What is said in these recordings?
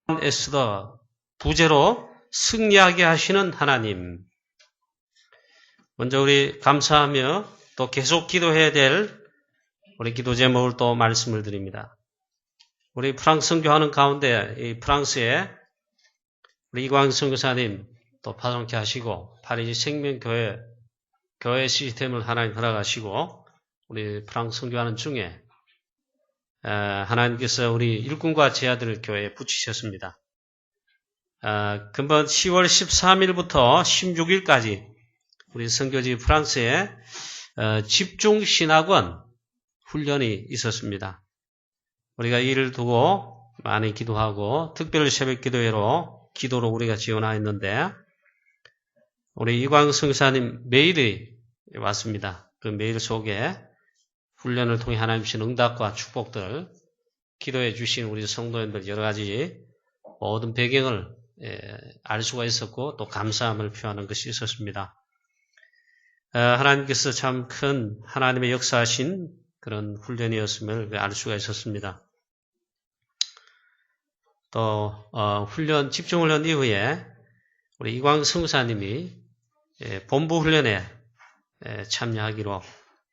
에스더 부재로 승리하게 하시는 하나님. 먼저 우리 감사하며 또 계속 기도해야 될 우리 기도 제목을 또 말씀을 드립니다. 우리 프랑스 선교하는 가운데 이 프랑스에 우리 이광 선교사님 또 파송케 하시고 파리지 생명교회 교회 시스템을 하나님 허락하시고 우리 프랑스 선교하는 중에 하나님께서 우리 일꾼과 제아들 교회에 붙이셨습니다. 금번 10월 13일부터 16일까지 우리 선교지 프랑스에 집중신학원 훈련이 있었습니다. 우리가 이를 두고 많이 기도하고 특별 새벽 기도회로 기도로 우리가 지원하였는데 우리 이광 선교사님 메일이 왔습니다. 그 메일 속에 훈련을 통해 하나님 주신 응답과 축복들 기도해 주신 우리 성도님들 여러 가지 모든 배경을 알 수가 있었고 또 감사함을 표하는 것이 있었습니다. 하나님께서 참 큰 하나님의 역사하신 그런 훈련이었음을 알 수가 있었습니다. 또 집중훈련 이후에 우리 이광 선교사님이 본부 훈련에 참여하기로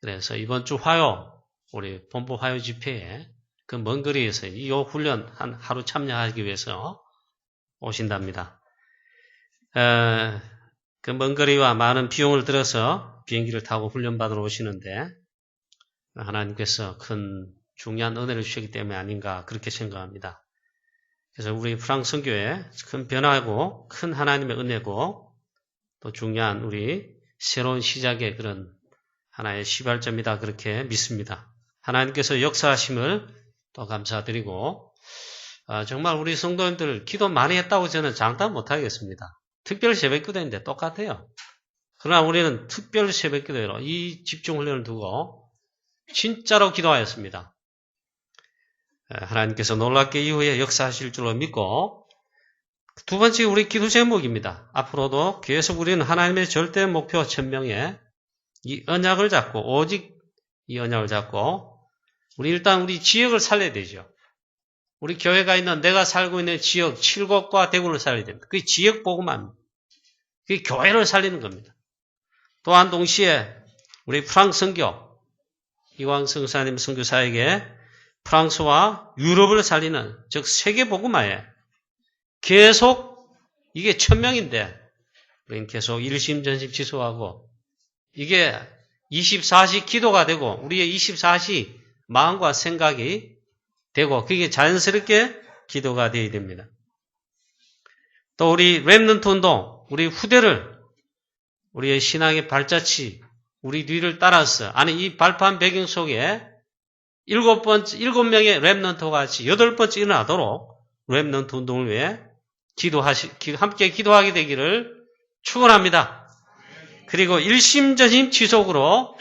그래서 이번 주 화요 우리 본부 화요 집회에 그 먼 거리에서 이 훈련 한 하루 참여하기 위해서 오신답니다. 그 먼 거리와 많은 비용을 들여서 비행기를 타고 훈련받으러 오시는데 하나님께서 큰 중요한 은혜를 주시기 때문에 아닌가 그렇게 생각합니다. 그래서 우리 프랑스 선교에 큰 변화고 큰 하나님의 은혜고 또 중요한 우리 새로운 시작의 그런 하나의 시발점이다 그렇게 믿습니다. 하나님께서 역사하심을 또 감사드리고 정말 우리 성도님들 기도 많이 했다고 저는 장담 못하겠습니다. 특별 새벽기도인데 똑같아요. 그러나 우리는 특별 새벽기도로 이 집중훈련을 두고 진짜로 기도하였습니다. 하나님께서 놀랍게 이후에 역사하실 줄로 믿고 두 번째 우리 기도 제목입니다. 앞으로도 계속 우리는 하나님의 절대 목표 1000명의 이 언약을 잡고 오직 이 언약을 잡고 일단 우리 지역을 살려야 되죠. 우리 교회가 있는 내가 살고 있는 지역 7곳과 대구를 살려야 됩니다. 그게 지역 복음화입니다. 그게 교회를 살리는 겁니다. 또한 동시에 우리 프랑스 선교 이광 선교사님 선교사에게 프랑스와 유럽을 살리는 즉 세계 복음화에 계속 이게 1000명인데 우리는 계속 일심전심 지속하고 이게 24시 기도가 되고 우리의 24시 마음과 생각이 되고 그게 자연스럽게 기도가 되어야 됩니다. 또 우리 렘넌트 운동, 우리 후대를 우리의 신앙의 발자취, 우리 뒤를 따라서 이 발판 배경 속에 7명의 렘넌트와 같이 8번째 일어나도록 렘넌트 운동을 위해 함께 기도하게 되기를 축원합니다. 그리고 일심전심 지속으로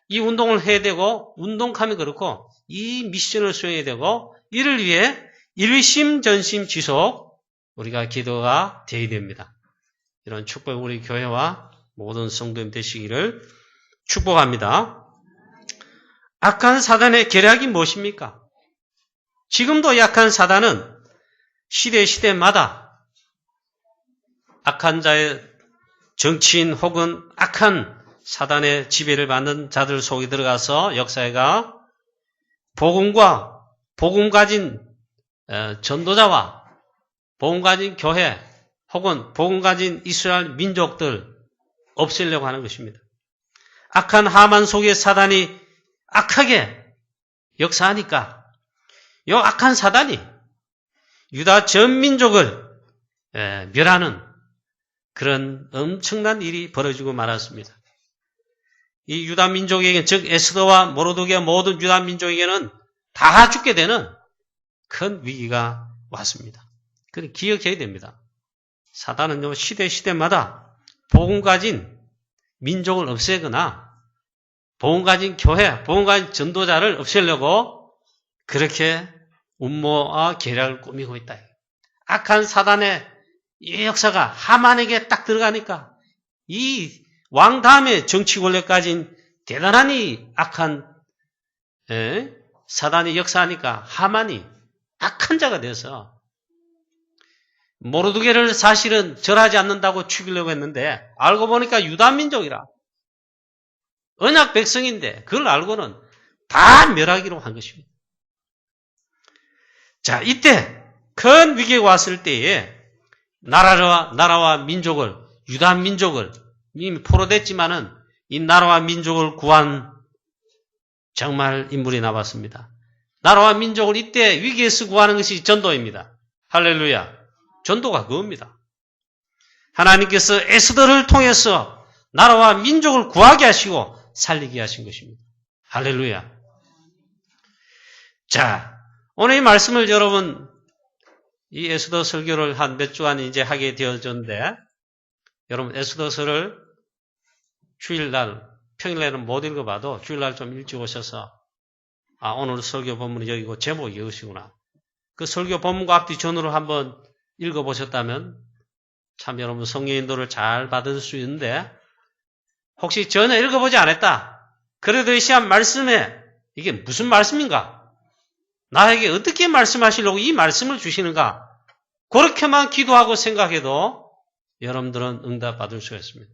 이 운동을 해야 되고 운동하면 그렇고 이 미션을 수행해야 되고 이를 위해 일심전심 지속 우리가 기도가 되어야 됩니다. 이런 축복 우리 교회와 모든 성도님 되시기를 축복합니다. 악한 사단의 계략이 무엇입니까? 지금도 약한 사단은 시대마다 악한 자의 정치인 혹은 악한 사단의 지배를 받는 자들 속에 들어가서 역사가 복음 가진 전도자와 복음 가진 교회 혹은 복음 가진 이스라엘 민족들 없애려고 하는 것입니다. 악한 하만 속에 사단이 악하게 역사하니까 이 악한 사단이 유다 전 민족을 멸하는 그런 엄청난 일이 벌어지고 말았습니다. 이 유다 민족에게 즉 에스더와 모르드게와 모든 유다 민족에게는 다 죽게 되는 큰 위기가 왔습니다. 그걸 기억해야 됩니다. 사단은요 시대마다 복음 가진 민족을 없애거나 복음 가진 교회, 복음 가진 전도자를 없애려고 그렇게 음모와 계략을 꾸미고 있다. 악한 사단의 이 역사가 하만에게 딱 들어가니까 이 왕 다음에 정치 권력 가진 대단한 이 악한 사단이 역사하니까 하만이 악한 자가 돼서 모르드게를 사실은 절하지 않는다고 죽이려고 했는데 알고 보니까 유다민족이라 언약 백성인데 그걸 알고는 다 멸하기로 한 것입니다. 자, 이때 큰 위기가 왔을 때에 나라와 민족을, 유다 민족을 이미 포로됐지만은 이 나라와 민족을 구한 정말 인물이 나왔습니다. 나라와 민족을 이때 위기에서 구하는 것이 전도입니다. 할렐루야. 전도가 그겁니다. 하나님께서 에스더를 통해서 나라와 민족을 구하게 하시고 살리게 하신 것입니다. 할렐루야. 자, 오늘 이 말씀을 여러분 이 에스더 설교를 한 몇 주간 이제 하게 되어졌는데 여러분 에스더서를 주일날, 평일날은 못 읽어봐도 주일날 좀 일찍 오셔서 오늘 설교 본문이 여기고 제목이 이것이구나. 그 설교 본문과 앞뒤 전후를 한번 읽어보셨다면 참 여러분 성령 인도를 잘 받을 수 있는데 혹시 전혀 읽어보지 않았다. 그래도 이 시간 말씀에 이게 무슨 말씀인가? 나에게 어떻게 말씀하시려고 이 말씀을 주시는가? 그렇게만 기도하고 생각해도 여러분들은 응답 받을 수가 있습니다.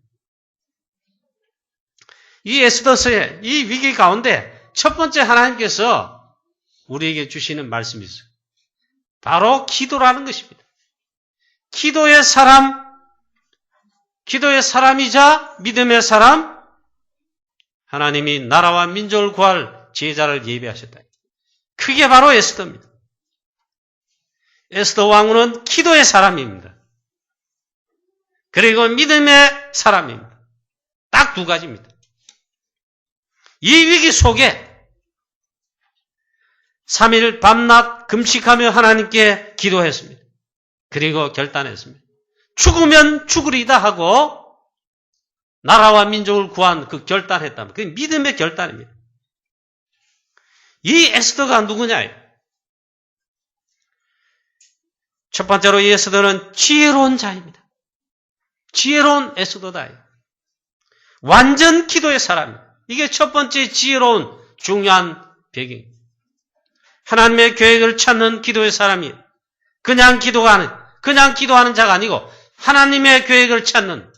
이 에스더서의 이 위기 가운데 첫 번째 하나님께서 우리에게 주시는 말씀이 있어요. 바로 기도라는 것입니다. 기도의 사람이자 믿음의 사람, 하나님이 나라와 민족을 구할 제자를 예비하셨다. 그게 바로 에스더입니다. 에스더 왕후는 기도의 사람입니다. 그리고 믿음의 사람입니다. 딱 두 가지입니다. 이 위기 속에 3일 밤낮 금식하며 하나님께 기도했습니다. 그리고 결단했습니다. 죽으면 죽으리다 하고 나라와 민족을 구한 그 결단했다면 그게 믿음의 결단입니다. 이 에스더가 누구냐? 첫 번째로 이 에스더는 지혜로운 자입니다. 지혜로운 에스더다. 완전 기도의 사람입니다. 이게 첫 번째 지혜로운 중요한 배경입니다. 하나님의 계획을 찾는 기도의 사람이 그냥 기도하는 자가 아니고 하나님의 계획을 찾는,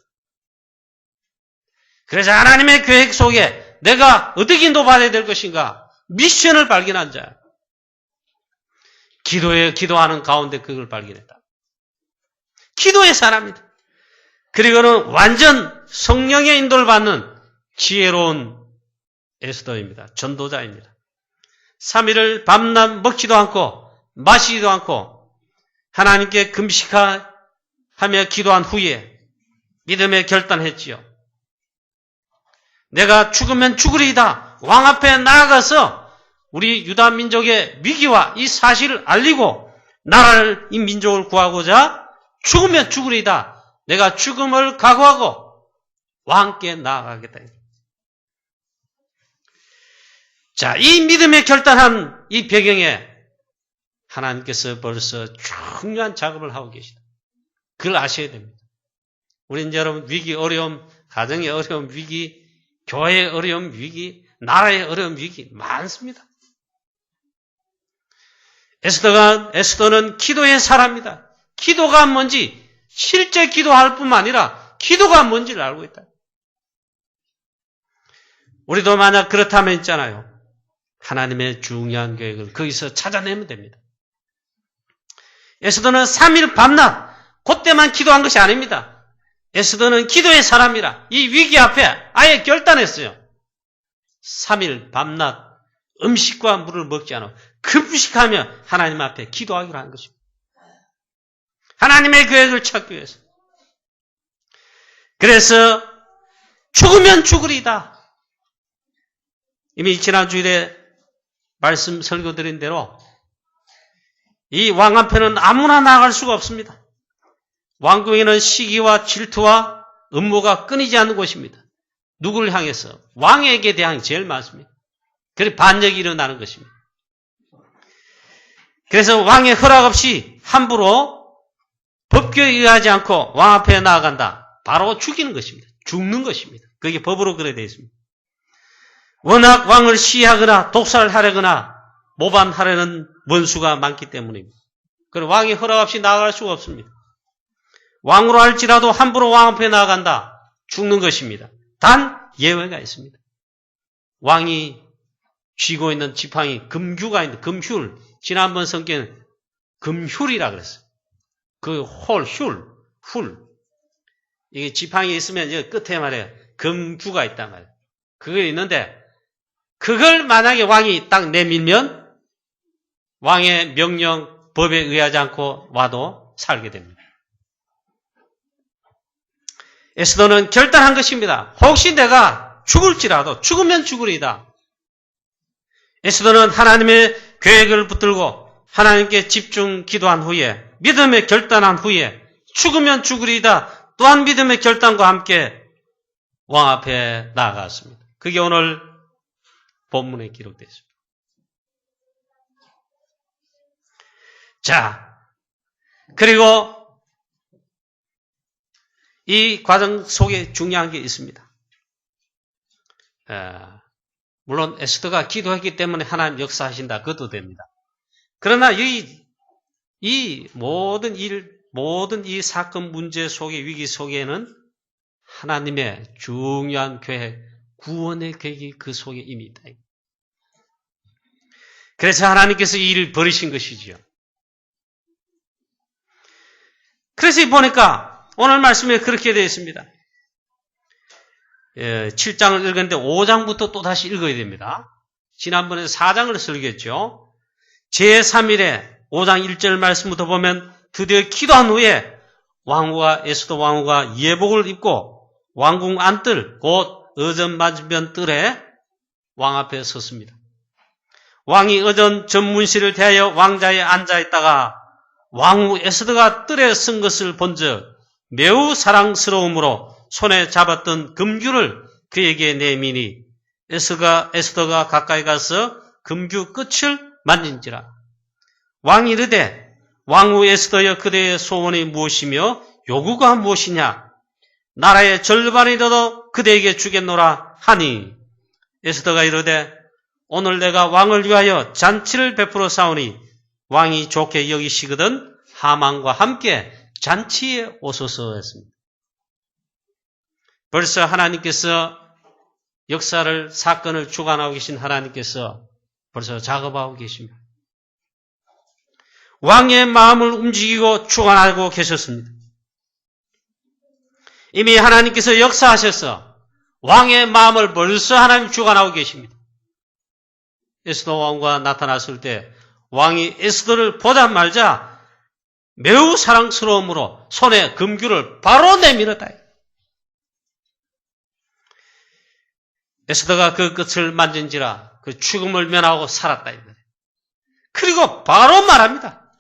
그래서 하나님의 계획 속에 내가 어떻게 인도받아야 될 것인가 미션을 발견한 자. 기도하는 가운데 그걸 발견했다. 기도의 사람이다. 그리고는 완전 성령의 인도를 받는 지혜로운 에스더입니다. 전도자입니다. 3일을 밤낮 먹지도 않고 마시지도 않고 하나님께 금식하며 기도한 후에 믿음에 결단했지요. 내가 죽으면 죽으리이다. 왕 앞에 나아가서 우리 유다 민족의 위기와 이 사실을 알리고 나라를, 이 민족을 구하고자 죽으면 죽으리이다. 내가 죽음을 각오하고 왕께 나아가겠다. 자, 이 믿음에 결단한 이 배경에 하나님께서 벌써 중요한 작업을 하고 계시다. 그걸 아셔야 됩니다. 우리 여러분 위기, 어려움, 가정의 어려움, 위기, 교회의 어려움, 위기, 나라의 어려움, 위기 많습니다. 에스더는 기도의 사람이다. 기도가 뭔지 실제 기도할 뿐만 아니라 기도가 뭔지를 알고 있다. 우리도 만약 그렇다면 있잖아요. 하나님의 중요한 계획을 거기서 찾아내면 됩니다. 에스더는 3일 밤낮 그때만 기도한 것이 아닙니다. 에스더는 기도의 사람이라 이 위기 앞에 아예 결단했어요. 3일 밤낮 음식과 물을 먹지 않아 금식하며 하나님 앞에 기도하기로 하는 것입니다. 하나님의 계획을 찾기 위해서. 그래서 죽으면 죽으리다. 이미 지난 주일에 말씀 설교드린 대로 이 왕 앞에는 아무나 나아갈 수가 없습니다. 왕궁에는 시기와 질투와 음모가 끊이지 않는 곳입니다. 누구를 향해서? 왕에게 대한 제일 많습니다. 그래서 반역이 일어나는 것입니다. 그래서 왕의 허락 없이 함부로 법규에 의하지 않고 왕 앞에 나아간다. 바로 죽이는 것입니다. 죽는 것입니다. 그게 법으로 그래 되어 있습니다. 워낙 왕을 시해하거나 독살하려거나 모반하려는 원수가 많기 때문입니다. 그리고 왕이 허락 없이 나아갈 수가 없습니다. 왕으로 할지라도 함부로 왕 앞에 나아간다. 죽는 것입니다. 단 예외가 있습니다. 왕이 쥐고 있는 지팡이, 금규가 있는 금휼. 지난번 성경에는 금휼이라 그랬어요. 그 훌. 이게 지팡이 있으면 여기 끝에 말이에요. 금규가 있단 말이에요. 그게 있는데 그걸 만약에 왕이 딱 내밀면 왕의 명령, 법에 의하지 않고 와도 살게 됩니다. 에스더는 결단한 것입니다. 혹시 내가 죽을지라도 죽으면 죽으리이다. 에스더는 하나님의 계획을 붙들고 하나님께 집중 기도한 후에 믿음의 결단한 후에 죽으면 죽으리이다. 또한 믿음의 결단과 함께 왕 앞에 나아갔습니다. 그게 오늘 본문에 기록되어 있습니다. 자, 그리고 이 과정 속에 중요한 게 있습니다. 물론 에스더가 기도했기 때문에 하나님 역사하신다. 그것도 됩니다. 그러나 이 모든 이 사건 문제 속의 위기 속에는 하나님의 중요한 계획, 구원의 계획이 그 속에 이미 있다. 그래서 하나님께서 이 일을 벌이신 것이지요. 그래서 보니까 오늘 말씀에 그렇게 되어 있습니다. 7장을 읽었는데 5장부터 또 다시 읽어야 됩니다. 지난번에 4장을 설교했죠. 제3일에 5장 1절 말씀부터 보면 드디어 기도한 후에 왕후가 에스더 왕후가 예복을 입고 왕궁 안뜰 곧 어전 맞은편 뜰에 왕 앞에 섰습니다. 왕이 어전 전문실을 대하여 왕자에 앉아있다가 왕후 에스더가 뜰에 쓴 것을 본즉 매우 사랑스러움으로 손에 잡았던 금규를 그에게 내미니 에스더가 가까이 가서 금규 끝을 만진지라. 왕이 이르되 왕후 에스더여 그대의 소원이 무엇이며 요구가 무엇이냐? 나라의 절반이라도 그대에게 주겠노라 하니 에스더가 이르되 오늘 내가 왕을 위하여 잔치를 베풀어 싸우니 왕이 좋게 여기시거든 하만과 함께 잔치에 오소서 했습니다. 벌써 하나님께서 역사를 사건을 주관하고 계신 하나님께서 벌써 작업하고 계십니다. 왕의 마음을 움직이고 주관하고 계셨습니다. 이미 하나님께서 역사하셔서 왕의 마음을 벌써 하나님 주관하고 계십니다. 에스더 왕후가 나타났을 때 왕이 에스더를 보자마자 매우 사랑스러움으로 손에 금규를 바로 내밀었다. 에스더가 그 끝을 만진지라 그 죽음을 면하고 살았다. 그리고 바로 말합니다.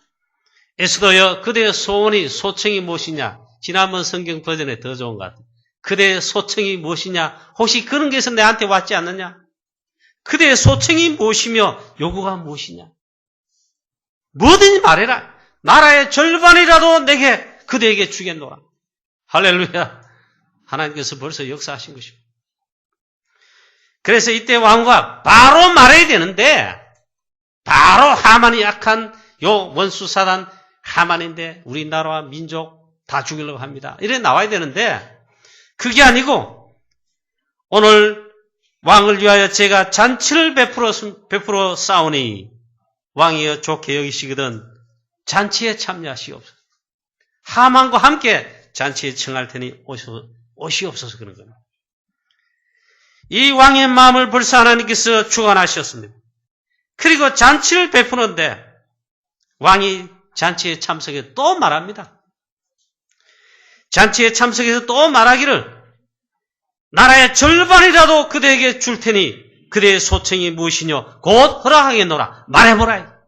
에스더여 그대의 소원이 소청이 무엇이냐? 지난번 성경 버전에 더 좋은 것 같아요. 그대의 소청이 무엇이냐? 혹시 그런 게서 내한테 왔지 않느냐? 그대의 소청이 무엇이며 요구가 무엇이냐? 뭐든지 말해라. 나라의 절반이라도 그대에게 주겠노라. 할렐루야. 하나님께서 벌써 역사하신 것입니다. 그래서 이때 왕후가 바로 말해야 되는데 바로 하만이 약한 요 원수사단 하만인데 우리나라와 민족 다 죽이려고 합니다. 이래 나와야 되는데 그게 아니고 오늘 왕을 위하여 제가 잔치를 베풀어 싸우니 왕이여 좋게 여기시거든 잔치에 참여하시옵소서. 하만과 함께 잔치에 청할 테니 오시옵소서 그런 겁니다. 이 왕의 마음을 벌써 하나님께서 주관하셨습니다. 그리고 잔치를 베푸는데 왕이 잔치에 참석해 또 말합니다. 잔치에 참석해서 또 말하기를 나라의 절반이라도 그대에게 줄 테니 그대의 소청이 무엇이뇨? 곧 허락하겠노라. 말해보라.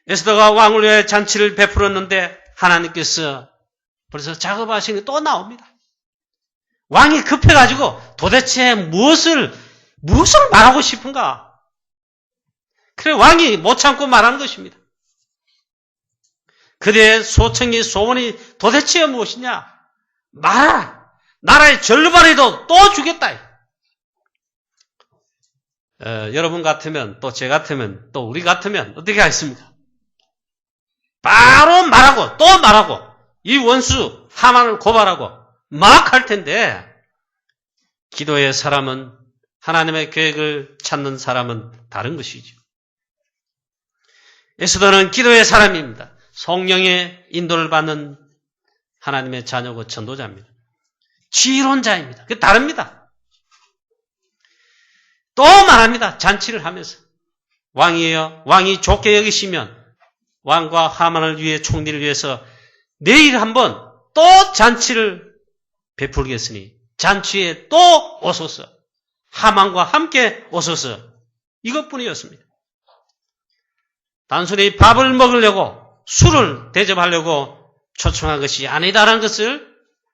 에스더가 왕을 위해 잔치를 베풀었는데 하나님께서 벌써 작업하시는 게 또 나옵니다. 왕이 급해가지고 도대체 무엇을 말하고 싶은가? 그래 왕이 못 참고 말하는 것입니다. 그대의 소원이 도대체 무엇이냐? 말하라. 나라의 절반이도 또 주겠다. 여러분 같으면 또 제 같으면 또 우리 같으면 어떻게 하겠습니까? 바로 말하고 또 말하고 이 원수 하만을 고발하고 막 할 텐데 기도의 사람은 하나님의 계획을 찾는 사람은 다른 것이죠. 에스더는 기도의 사람입니다. 성령의 인도를 받는 하나님의 자녀고 전도자입니다. 지혜로운 자입니다. 그게 다릅니다. 또 말합니다. 잔치를 하면서 왕이에요. 왕이 좋게 여기시면 왕과 하만을 위해 총리를 위해서 내일 한번 또 잔치를 베풀겠으니 잔치에 또 오소서. 하만과 함께 오소서. 이것뿐이었습니다. 단순히 밥을 먹으려고 술을 대접하려고 초청한 것이 아니다라는 것을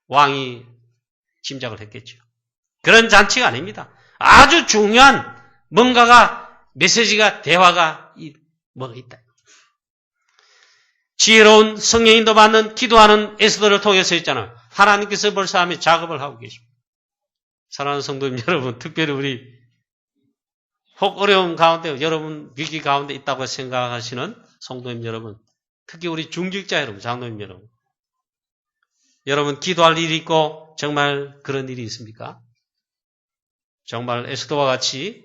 왕이 짐작을 했겠죠. 그런 잔치가 아닙니다. 아주 중요한 뭔가가 메시지가 대화가 뭐가 있다. 지혜로운 성령인도 받는 기도하는 에스더를 통해서 있잖아요. 하나님께서 벌써 하며 작업을 하고 계십니다. 사랑하는 성도님 여러분, 특별히 우리 혹 어려움 가운데, 여러분 위기 가운데 있다고 생각하시는 성도님 여러분, 특히 우리 중직자 여러분, 장로님 여러분, 여러분 기도할 일이 있고 정말 그런 일이 있습니까? 정말 에스더와 같이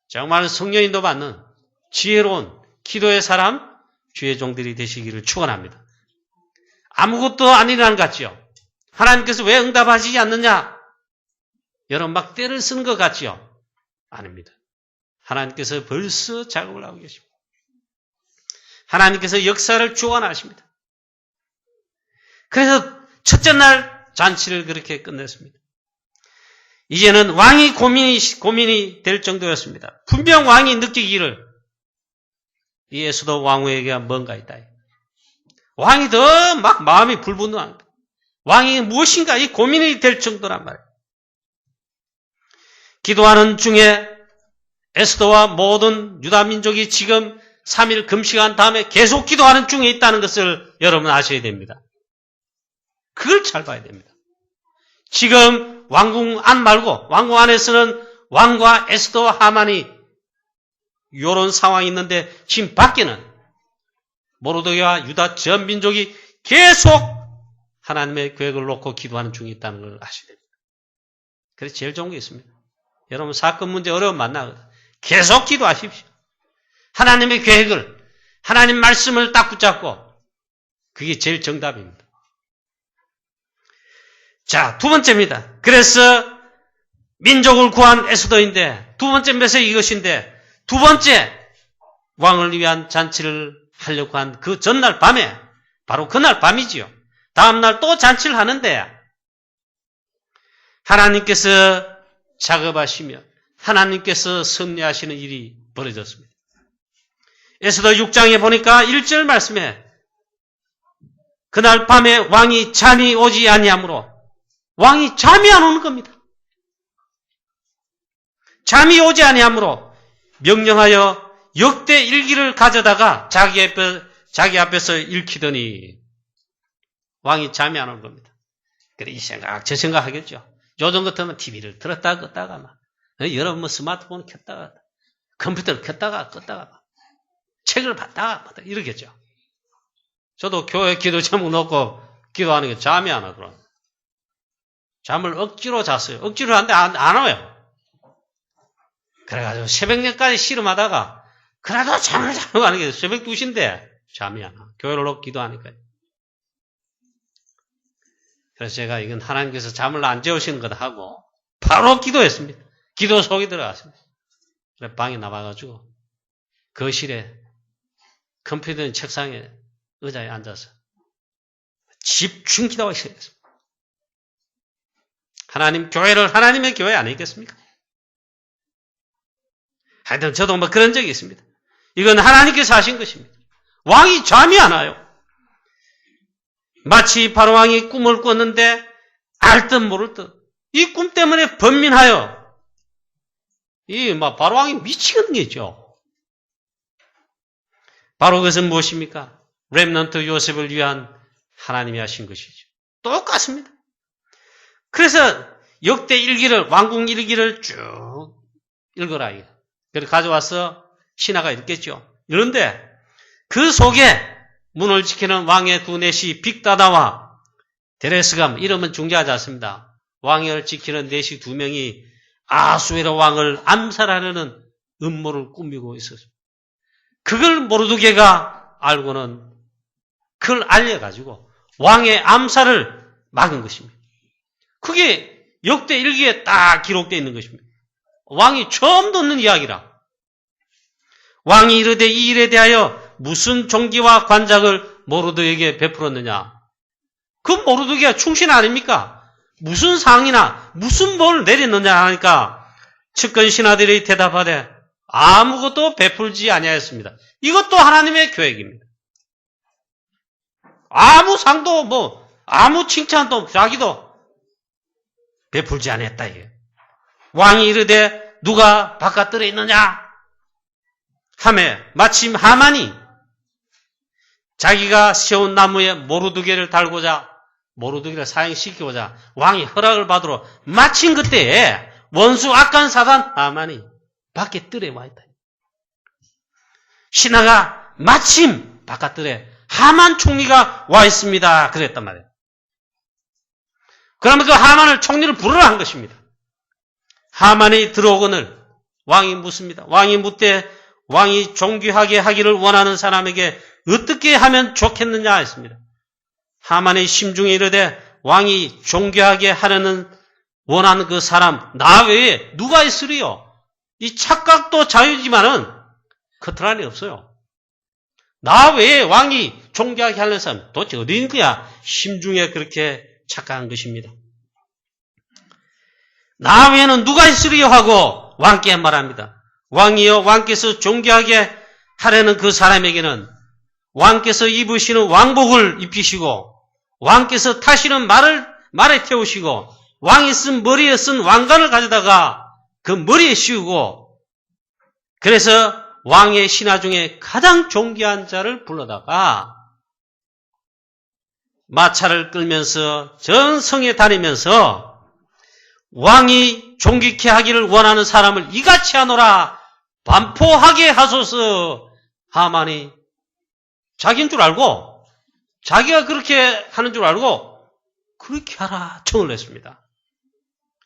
정말 성령인도 받는 지혜로운 기도의 사람, 주의 종들이 되시기를 축원합니다. 아무것도 아니라는 것 같죠? 하나님께서 왜 응답하시지 않느냐? 여러분 막 때를 쓰는 것 같죠? 아닙니다. 하나님께서 벌써 작업을 하고 계십니다. 하나님께서 역사를 주관하십니다. 그래서 첫째 날 잔치를 그렇게 끝냈습니다. 이제는 왕이 고민이 될 정도였습니다. 분명 왕이 느끼기를 이 에스더 왕후에게 뭔가 있다. 왕이 더 막 마음이 불분노합니다. 왕이 무엇인가 이 고민이 될 정도란 말이에요. 기도하는 중에 에스더와 모든 유다 민족이 지금 3일 금식한 다음에 계속 기도하는 중에 있다는 것을 여러분 아셔야 됩니다. 그걸 잘 봐야 됩니다. 지금 왕궁 안 말고 왕궁 안에서는 왕과 에스더와 하만이 이런 상황이 있는데 지금 밖에는 모르드게와 유다 전 민족이 계속 하나님의 계획을 놓고 기도하는 중에 있다는 걸 아셔야 됩니다. 그래서 제일 좋은 게 있습니다. 여러분 사건 문제 어려움 만나거든. 계속 기도하십시오. 하나님의 계획을, 하나님 말씀을 딱 붙잡고 그게 제일 정답입니다. 자, 두 번째입니다. 그래서 민족을 구한 에스더인데 두 번째 메시지 이것인데 두 번째 왕을 위한 잔치를 하려고 한 그 전날 밤에 바로 그날 밤이지요. 다음날 또 잔치를 하는데 하나님께서 작업하시며 하나님께서 섭리하시는 일이 벌어졌습니다. 에스더 6장에 보니까 1절 말씀에 그날 밤에 왕이 잠이 오지 아니하므로 왕이 잠이 안 오는 겁니다. 잠이 오지 아니하므로 명령하여 역대 일기를 가져다가 자기 앞에서 읽히더니 왕이 잠이 안 오는 겁니다. 그래 이 생각 저 생각 하겠죠. 요즘 같으면 TV를 틀었다가 껐다가 막 여러분 뭐 스마트폰 켰다가 컴퓨터를 켰다가 껐다가 막 책을 봤다가 이러겠죠. 저도 교회 기도 제목 놓고 기도하는 게 잠이 안 오더라고요. 잠을 억지로 잤어요. 억지로 하는데 안 와요. 그래가지고 새벽녘까지 씨름하다가 그래도 잠을 자고 가는 게 새벽 2시인데 잠이 안 와. 교회를 놓고 기도하니까요. 그래서 제가 이건 하나님께서 잠을 안 재우시는 거다 하고 바로 기도했습니다. 기도 속에 들어갔습니다. 그래서 방에 나와가지고 거실에 컴퓨터 책상에 의자에 앉아서 집중 기도하기 시작했습니다. 하나님 교회를 하나님의 교회 아니겠습니까? 하여튼 저도 뭐 그런 적이 있습니다. 이건 하나님께서 하신 것입니다. 왕이 잠이 안 와요. 마치 바로왕이 꿈을 꿨는데 알 듯 모를 듯 이 꿈 때문에 번민하여 바로왕이 미치겠죠. 바로 그것은 무엇입니까? 렘넌트 요셉을 위한 하나님이 하신 것이죠. 똑같습니다. 그래서 역대 일기를 왕궁 일기를 쭉 읽어라. 그래서 가져와서 신하가 읽겠죠. 그런데 그 속에 문을 지키는 왕의 두 넷이 빅다다와 데레스감, 이름은 중요하지 않습니다. 왕을 지키는 넷이 두 명이 아수에로 왕을 암살하려는 음모를 꾸미고 있었습니다. 그걸 모르드게가 알고는 그걸 알려가지고 왕의 암살을 막은 것입니다. 그게 역대 일기에 딱 기록되어 있는 것입니다. 왕이 처음 듣는 이야기라. 왕이 이르되 이 일에 대하여 무슨 종기와 관작을 모르드게에게 베풀었느냐. 그 모르드게가 충신 아닙니까? 무슨 상이나 무슨 벌을 내렸느냐 하니까 측근 신하들이 대답하되 아무것도 베풀지 아니하였습니다. 이것도 하나님의 계획입니다. 아무 상도 아무 칭찬도 자기도 베풀지 아니했다 이게. 왕이 이르되 누가 바깥들에 있느냐 하매 마침 하만이 자기가 세운 나무에 모르드게를 달고자 모르드게를 사형시키고자 왕이 허락을 받으러 마침 그때에 원수 악한 사단 하만이 밖에 뜰에 와 있다. 신하가 마침 바깥뜰에 하만 총리가 와 있습니다. 그랬단 말이에요. 그러면 그 하만을 총리를 부르라 한 것입니다. 하만이 들어오거늘 왕이 묻습니다. 왕이 묻되 왕이 존귀하게 하기를 원하는 사람에게 어떻게 하면 좋겠느냐 했습니다. 하만의 심중에 이르되 왕이 존귀하게 하려는 원하는 그 사람 나 외에 누가 있으리요? 이 착각도 자유지만은 겉을 안에 없어요. 나 외에 왕이 존귀하게 하려는 사람 도대체 어디 있는 거야? 심중에 그렇게 착각한 것입니다. 나 외에는 누가 있으리요? 하고 왕께 말합니다. 왕이여 왕께서 존귀하게 하려는 그 사람에게는 왕께서 입으시는 왕복을 입히시고 왕께서 타시는 말에 태우시고 왕이 쓴 머리에 쓴 왕관을 가져다가 그 머리에 씌우고 그래서 왕의 신하 중에 가장 존귀한 자를 불러다가 마차를 끌면서 전 성에 다니면서 왕이 존귀케 하기를 원하는 사람을 이같이 하노라 반포하게 하소서. 하만이 자기인 줄 알고 자기가 그렇게 하는 줄 알고 그렇게 하라 청을 냈습니다.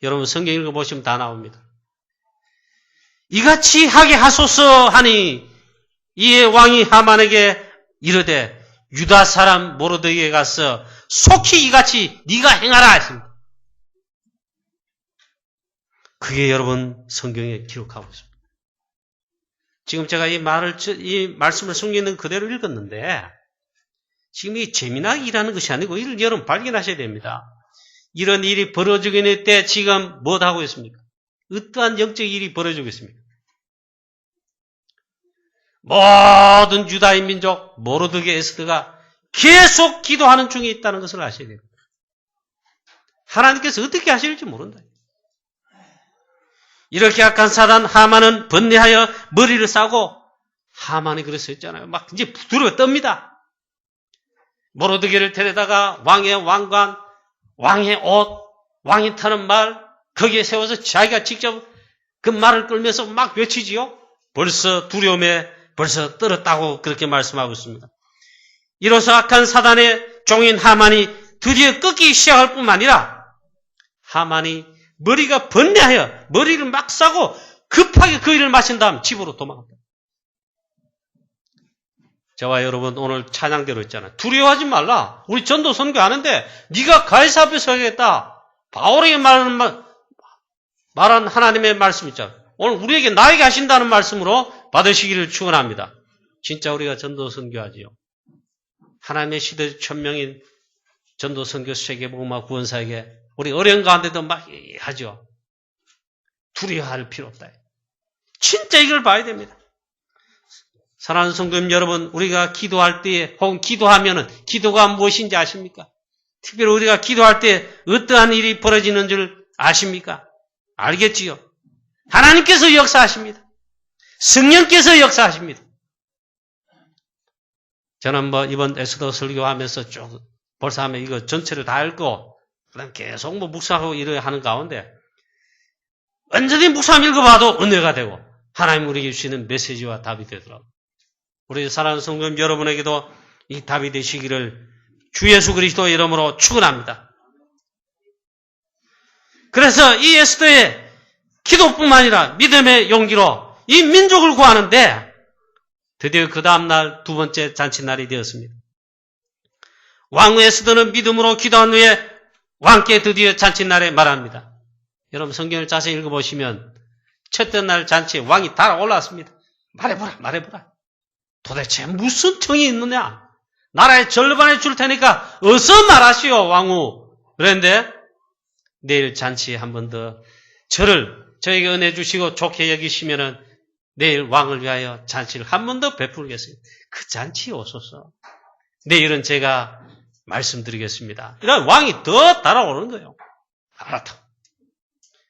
여러분 성경 읽어보시면 다 나옵니다. 이같이 하게 하소서 하니 이에 왕이 하만에게 이르되 유다 사람 모르드게에 가서 속히 이같이 네가 행하라 했습니다. 그게 여러분 성경에 기록하고 있습니다. 지금 제가 이 말씀을 숨기는 그대로 읽었는데 지금 이 재미나게 일하는 것이 아니고 이를 여러분 발견하셔야 됩니다. 이런 일이 벌어지고 있는 때 지금 뭐 하고 있습니까? 어떠한 영적 일이 벌어지고 있습니까? 모든 유다인 민족 모르드게 에스더가 계속 기도하는 중에 있다는 것을 아셔야 됩니다. 하나님께서 어떻게 하실지 모른다. 이렇게 악한 사단 하만은 번뇌하여 머리를 싸고 하만이 그래서 했잖아요. 막 이제 두려워 떱니다. 모르드게를 데려다가 왕의 왕관, 왕의 옷, 왕이 타는 말 거기에 세워서 자기가 직접 그 말을 끌면서 막 외치지요. 벌써 두려움에 벌써 떨었다고 그렇게 말씀하고 있습니다. 이로써 악한 사단의 종인 하만이 드디어 꺾기 시작할 뿐만 아니라 하만이 머리가 번뇌하여 머리를 막 싸고 급하게 그 일을 마친 다음 집으로 도망갔다. 저와 여러분 오늘 찬양대로 있잖아요. 두려워하지 말라. 우리 전도 선교하는데 네가 가이사 앞에 서야겠다. 바울에게 말한 하나님의 말씀 있잖아요. 오늘 우리에게 나에게 하신다는 말씀으로 받으시기를 축원합니다. 진짜 우리가 전도 선교하지요. 하나님의 시대 천명인 전도 선교 세계복음화 구원사에게 우리 어려운 가운데도 막 하죠. 두려워할 필요 없다. 진짜 이걸 봐야 됩니다. 사랑하는 성도님 여러분, 우리가 기도할 때 혹은 기도하면은 기도가 무엇인지 아십니까? 특별히 우리가 기도할 때 어떠한 일이 벌어지는 줄 아십니까? 알겠지요? 하나님께서 역사하십니다. 성령께서 역사하십니다. 저는 이번 에스더 설교하면서 쭉 벌써 하면 이거 전체를 다 읽고 그다음 계속 묵상하고 이래 하는 가운데 완전히 묵상 읽어봐도 은혜가 되고 하나님 우리에게 주시는 메시지와 답이 되더라고요. 우리 사랑하는 성도님 여러분에게도 이 답이 되시기를 주 예수 그리스도의 이름으로 축원합니다. 그래서 이 에스더의 기도뿐만 아니라 믿음의 용기로 이 민족을 구하는데 드디어 그 다음날 두 번째 잔치날이 되었습니다. 왕 에스더는 믿음으로 기도한 후에 왕께 드디어 잔치날에 말합니다. 여러분 성경을 자세히 읽어보시면 첫째 날 잔치에 왕이 달아올랐습니다. 말해보라. 도대체 무슨 청이 있느냐? 나라의 절반을 줄 테니까 어서 말하시오 왕후. 그런데 내일 잔치에 한 번 더 저에게 은혜 주시고 좋게 여기시면은 내일 왕을 위하여 잔치를 한 번 더 베풀겠습니다. 그 잔치에 오소서. 내일은 제가 말씀드리겠습니다. 이런 왕이 더 달아오는 거예요. 알았다.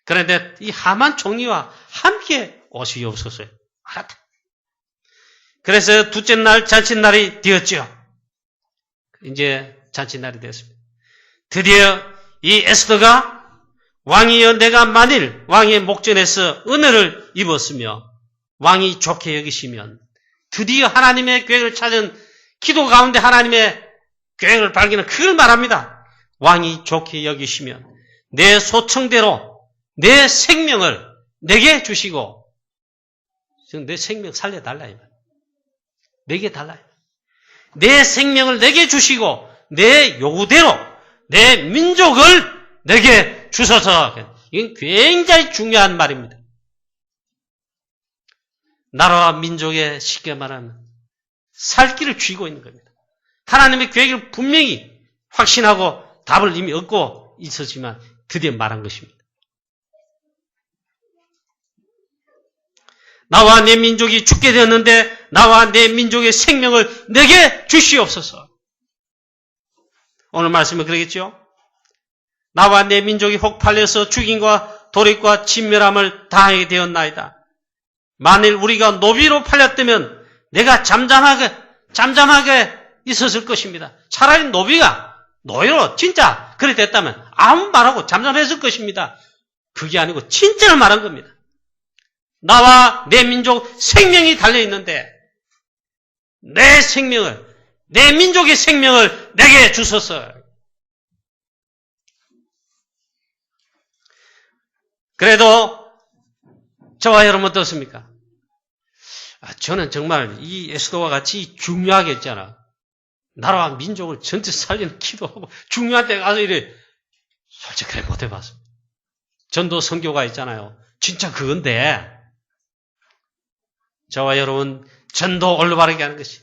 그런데 이 하만 총리와 함께 오시옵소서. 알았다. 그래서 둘째 날 잔치날이 되었죠. 이제 잔치날이 되었습니다. 드디어 이 에스더가 왕이여 내가 만일 왕의 목전에서 은혜를 입었으며 왕이 좋게 여기시면 드디어 하나님의 계획을 찾은 기도 가운데 하나님의 계획을 발견한 그걸 말합니다. 왕이 좋게 여기시면 내 소청대로 내 생명을 내게 주시고 내 생명 살려달라 이 말. 내게 달라요. 내 생명을 내게 주시고 내 요구대로 내 민족을 내게 주소서. 이건 굉장히 중요한 말입니다. 나라와 민족에 쉽게 말하면 살 길을 쥐고 있는 겁니다. 하나님의 계획을 분명히 확신하고 답을 이미 얻고 있었지만 드디어 말한 것입니다. 나와 내 민족이 죽게 되었는데 나와 내 민족의 생명을 내게 주시옵소서. 오늘 말씀은 그러겠죠? 나와 내 민족이 혹 팔려서 죽임과 도륙과 진멸함을 당하게 되었나이다. 만일 우리가 노비로 팔렸다면 내가 잠잠하게 있었을 것입니다. 차라리 노예로 진짜 그래 됐다면 아무 말하고 잠잠했을 것입니다. 그게 아니고 진짜를 말한 겁니다. 나와 내 민족 생명이 달려있는데 내 민족의 생명을 내게 주소서. 그래도 저와 여러분 어떻습니까? 저는 정말 이 에스더와 같이 중요하게 했잖아. 나라와 민족을 전체 살리는 기도하고 중요한 데 가서 이래 솔직하게 못 해봤습니다. 전도 선교가 있잖아요. 진짜 그건데 저와 여러분 전도 올바르게 하는 것이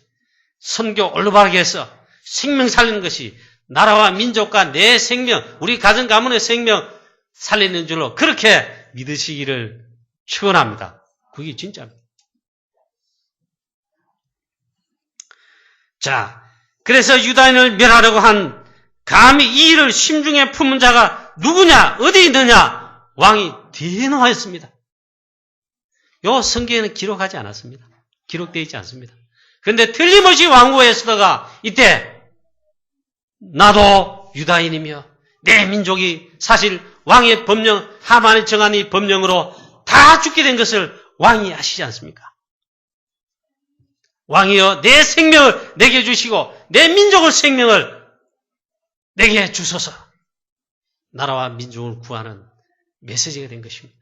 선교 올바르게 해서 생명 살리는 것이 나라와 민족과 내 생명 우리 가정 가문의 생명 살리는 줄로 그렇게 믿으시기를 축원합니다. 그게 진짜입니다. 자, 그래서 유다인을 멸하려고 한 감히 이 일을 심중에 품은 자가 누구냐 어디 있느냐 왕이 대노하였습니다. 요 성경에는 기록하지 않았습니다. 기록되어 있지 않습니다. 그런데 틀림없이 왕후 에스더가 이때 나도 유다인이며 내 민족이 사실 왕의 법령 하만이 정한 이 법령으로 다 죽게 된 것을 왕이 아시지 않습니까? 왕이여 내 생명을 내게 주시고 내 민족의 생명을 내게 주소서. 나라와 민족을 구하는 메시지가 된 것입니다.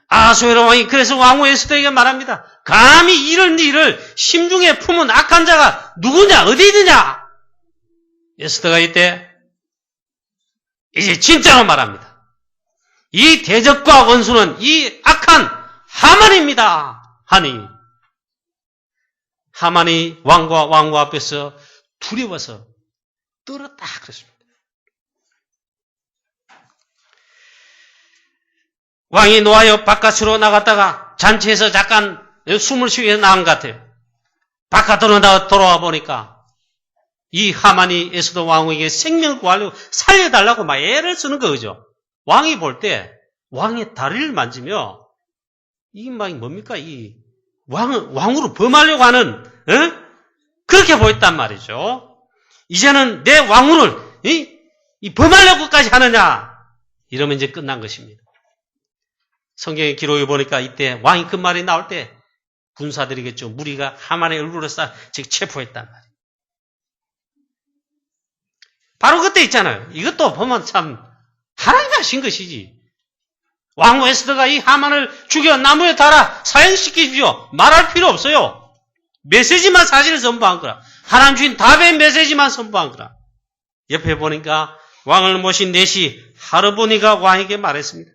아하수에로 왕이 그래서 왕후 에스더에게 말합니다. 감히 이런 일을 심중에 품은 악한 자가 누구냐 어디 있느냐. 에스더가 이때 이제 진짜로 말합니다. 이 대적과 원수는 이 악한 하만입니다. 하니 하만이 왕과 왕후 앞에서 두려워서 떨었다 그랬습니다. 왕이 노하여 바깥으로 나갔다가 잔치에서 잠깐 숨을 쉬기 위해서 나온 것 같아요. 바깥으로 돌아와 보니까 이 하만이 에스더 왕후에게 생명을 구하려고 살려달라고 막 애를 쓰는 거죠. 왕이 볼 때 왕의 다리를 만지며 이게 막 뭡니까? 이 왕으로 범하려고 하는 그렇게 보였단 말이죠. 이제는 내 왕후를 이 범하려고까지 하느냐 이러면 이제 끝난 것입니다. 성경의 기록에 보니까 이때 왕이 그 말이 나올 때 군사들이겠죠. 무리가 하만의 얼굴을 즉 체포했단 말이에요. 바로 그때 있잖아요. 이것도 보면 참 하나님이 하신 것이지. 왕 에스더가 이 하만을 죽여 나무에 달아 사형시키십시오. 말할 필요 없어요. 메시지만 사실을 선포한 거라. 하나님 주신 답의 메시지만 선포한 거라. 옆에 보니까 왕을 모신 넷이 하르보니가 왕에게 말했습니다.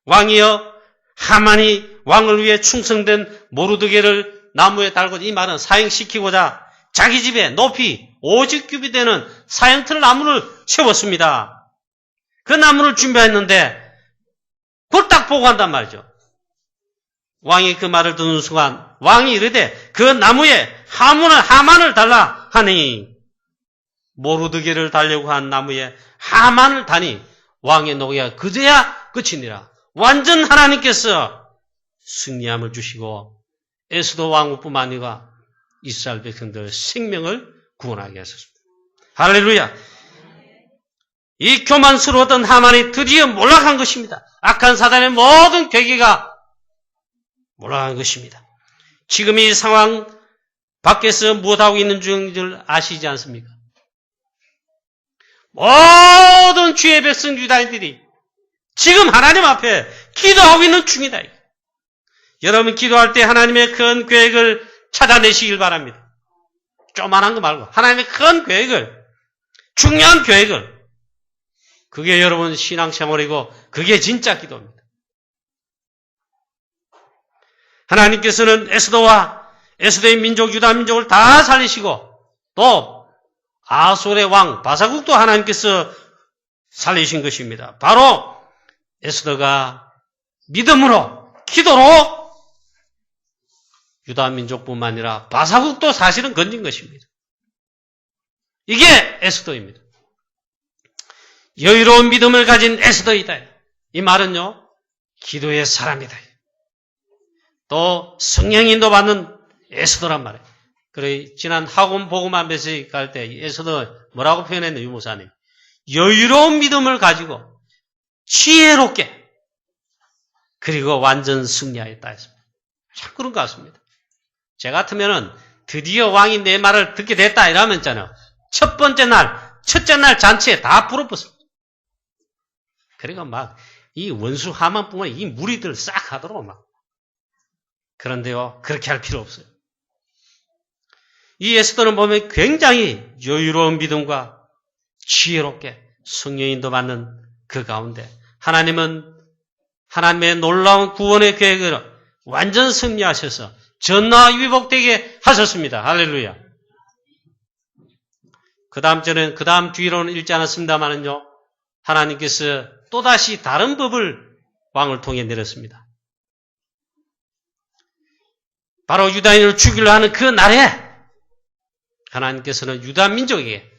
왕이여, 하만이 왕을 위해 충성된 모르드게를 나무에 달고, 이 말은 사형시키고자 자기 집에 높이 50규빗 되는 사형틀 나무를 세웠습니다. 그 나무를 준비했는데 그걸 딱 보고 한단 말이죠. 왕이 그 말을 듣는 순간 왕이 이르되 그 나무에 하만을 달라 하니, 모르드게를 달려고 한 나무에 하만을 다니 왕의 노고가 그제야 끝이니라. 완전 하나님께서 승리함을 주시고 에스더 왕후뿐만 아니라 이스라엘 백성들의 생명을 구원하게 하셨습니다. 할렐루야. 이 교만스러웠던 하만이 드디어 몰락한 것입니다. 악한 사단의 모든 계기가 몰락한 것입니다. 지금 이 상황 밖에서 무엇하고 있는 중인 줄 아시지 않습니까? 모든 주의 백성 유다인들이 지금 하나님 앞에 기도하고 있는 중이다. 여러분 기도할 때 하나님의 큰 계획을 찾아내시길 바랍니다. 조그만한 거 말고 하나님의 큰 계획을, 중요한 계획을, 그게 여러분 신앙생활이고 그게 진짜 기도입니다. 하나님께서는 에스더와 에스더의 민족 유다 민족을 다 살리시고 또 아솔의 왕 바사국도 하나님께서 살리신 것입니다. 바로 에스더가 믿음으로 기도로 유다 민족뿐만 아니라 바사국도 사실은 건진 것입니다. 이게 에스더입니다. 여유로운 믿음을 가진 에스더이다. 이 말은요, 기도의 사람이다. 또 성령 인도 받는 에스더란 말이에요. 그래, 지난 학원 복음화 메시지 갈 때 에스더 뭐라고 표현했나요, 유목사님? 여유로운 믿음을 가지고 지혜롭게 그리고 완전 승리하였다 했습니다. 참 그런 것 같습니다. 제 같으면은 드디어 왕이 내 말을 듣게 됐다 이러면 있잖아요. 첫째 날 잔치에 다 불어붙습니다. 그러니까 막 이 원수 하만뿐만 이 무리들 싹 하도록 막. 그런데요, 그렇게 할 필요 없어요. 이 에스더는 보면 굉장히 여유로운 믿음과 지혜롭게 성령 인도 받는 그 가운데 하나님은 하나님의 놀라운 구원의 계획을 완전 승리하셔서 전나와 위복되게 하셨습니다. 할렐루야. 그 다음 뒤로는 읽지 않았습니다만은요, 하나님께서 또다시 다른 법을 왕을 통해 내렸습니다. 바로 유다인을 죽이려 하는 그 날에 하나님께서는 유다 민족에게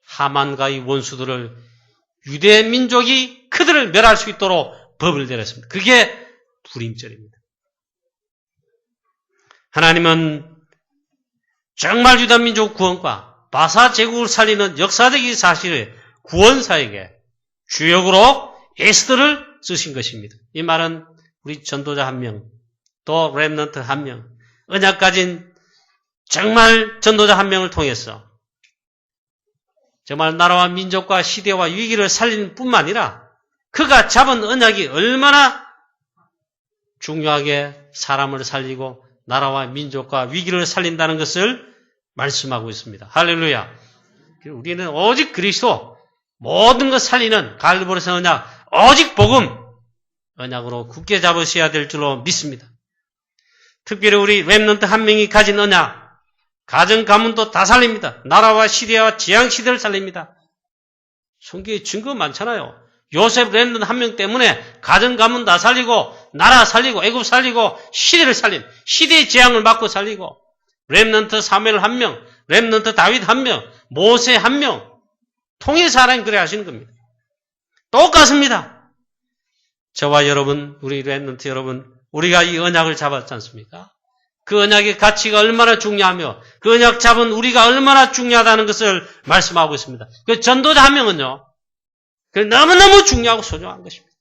하만과 이 원수들을 유대 민족이 그들을 멸할 수 있도록 법을 내렸습니다. 그게 불임절입니다. 하나님은 정말 유다 민족 구원과 바사 제국을 살리는 역사적인 사실의 구원사에게 주역으로 에스더를 쓰신 것입니다. 이 말은 우리 전도자 한 명, 또 렘넌트 한 명, 언약 가진 정말 전도자 한 명을 통해서 정말 나라와 민족과 시대와 위기를 살리는 뿐만 아니라 그가 잡은 언약이 얼마나 중요하게 사람을 살리고 나라와 민족과 위기를 살린다는 것을 말씀하고 있습니다. 할렐루야. 우리는 오직 그리스도, 모든 것 살리는 갈보리산 언약, 오직 복음 언약으로 굳게 잡으셔야 될 줄로 믿습니다. 특별히 우리 렘넌트 한 명이 가진 언약, 가정 가문도 다 살립니다. 나라와 시대와 지향 시대를 살립니다. 성경에 증거 많잖아요. 요셉 렘넌트 한 명 때문에 가정 가문 다 살리고 나라 살리고 애굽 살리고 시대를 살린, 시대의 재앙을 막고 살리고, 렘넌트 사무엘 한 명, 렘넌트 다윗 한 명, 모세 한 명, 통일해서 하나님 그래 하시는 겁니다. 똑같습니다. 저와 여러분, 우리 렘넌트 여러분, 우리가 이 언약을 잡았지 않습니까? 그 언약의 가치가 얼마나 중요하며 그 언약 잡은 우리가 얼마나 중요하다는 것을 말씀하고 있습니다. 그 전도자 한 명은요, 그 너무너무 중요하고 소중한 것입니다.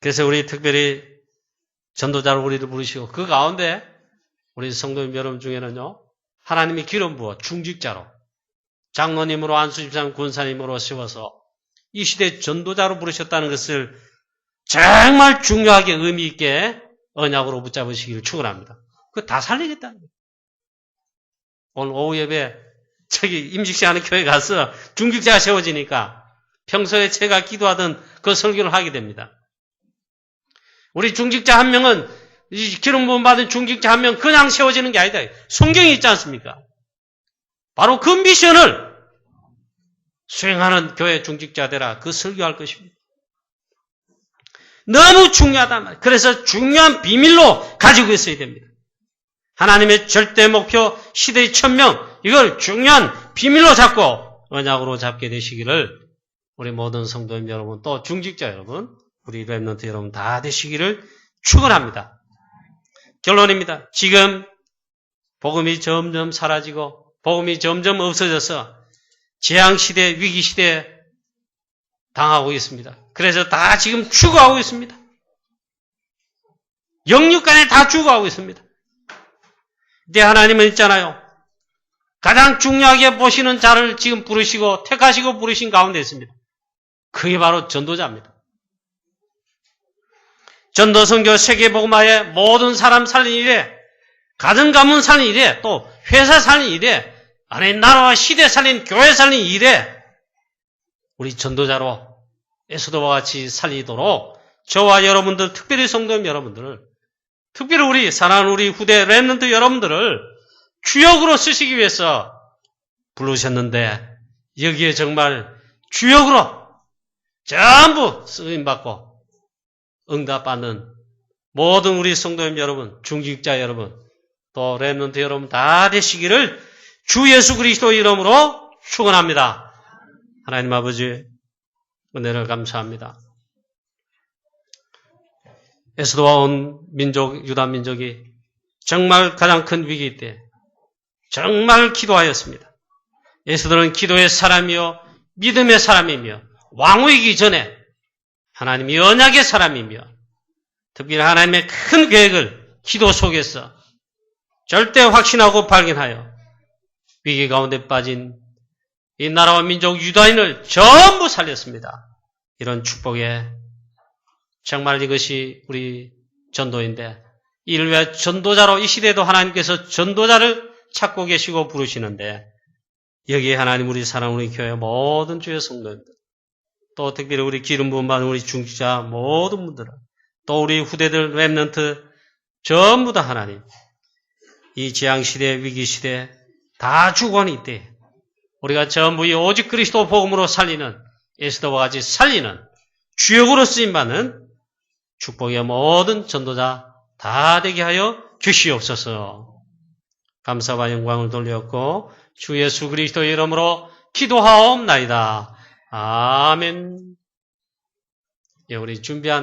그래서 우리 특별히 전도자로 우리를 부르시고 그 가운데 우리 성도님 여러분 중에는요, 하나님이 기름 부어 중직자로 장로님으로 안수집사님 군사님으로 세워서 이 시대 전도자로 부르셨다는 것을 정말 중요하게 의미 있게 언약으로 붙잡으시기를 축원합니다. 그거 다 살리겠다는 거예요. 오늘 오후 예배 저기 임직시 하는 교회 가서 중직자가 세워지니까 평소에 제가 기도하던 그 설교를 하게 됩니다. 우리 중직자 한 명은 이 기름 부음 받은 중직자 한 명 그냥 세워지는 게 아니다. 성경이 있지 않습니까? 바로 그 미션을 수행하는 교회 중직자 되라. 그 설교할 것입니다. 너무 중요하단 말이에요. 그래서 중요한 비밀로 가지고 있어야 됩니다. 하나님의 절대 목표 시대의 천명 이걸 중요한 비밀로 잡고 언약으로 잡게 되시기를 우리 모든 성도님 여러분 또 중직자 여러분 우리 렘넌트 여러분 다 되시기를 축원합니다. 결론입니다. 지금 복음이 점점 사라지고 복음이 점점 없어져서 재앙시대 위기시대에 당하고 있습니다. 그래서 다 지금 죽어가고 있습니다. 영육간에 다 죽어가고 있습니다. 근데 하나님은 있잖아요. 가장 중요하게 보시는 자를 지금 부르시고 택하시고 부르신 가운데 있습니다. 그게 바로 전도자입니다. 전도선교 세계복음화에 모든 사람 살린 일에 가정 가문 살린 일에 또 회사 살린 일에 아니 나라와 시대 살린 교회 살린 일에 우리 전도자로 에스더와 같이 살리도록 저와 여러분들 특별히 성도님 여러분들을 특별히 우리 사랑하는 우리 후대 렘넌트 여러분들을 주역으로 쓰시기 위해서 부르셨는데 여기에 정말 주역으로 전부 쓰임받고 응답받는 모든 우리 성도님 여러분, 중직자 여러분, 또 렘넌트 여러분 다 되시기를 주 예수 그리스도 이름으로 축원합니다. 하나님 아버지 은혜를 감사합니다. 에스더와 온 민족, 유다 민족이 정말 가장 큰 위기 때 정말 기도하였습니다. 에스더는 기도의 사람이요 믿음의 사람이며 왕후이기 전에 하나님이 언약의 사람이며 특별히 하나님의 큰 계획을 기도 속에서 절대 확신하고 발견하여 위기 가운데 빠진 이 나라와 민족 유다인을 전부 살렸습니다. 이런 축복에 정말 이것이 우리 전도인데 이를 위해 전도자로 이 시대에도 하나님께서 전도자를 찾고 계시고 부르시는데 여기에 하나님 우리 사랑 우리 교회 모든 주의 성도님들 또 특별히 우리 기름 부음 받은 우리 중직자 모든 분들은 또 우리 후대들 렘넌트 전부 다 하나님 이 재앙시대 위기시대 다 주관이 있대. 우리가 전부 이 오직 그리스도 복음으로 살리는 에스더와 같이 살리는 주역으로 쓰임받는 축복의 모든 전도자 다 되게 하여 주시옵소서. 감사와 영광을 돌렸고 주 예수 그리스도의 이름으로 기도하옵나이다. 아멘. 예, 우리 준비한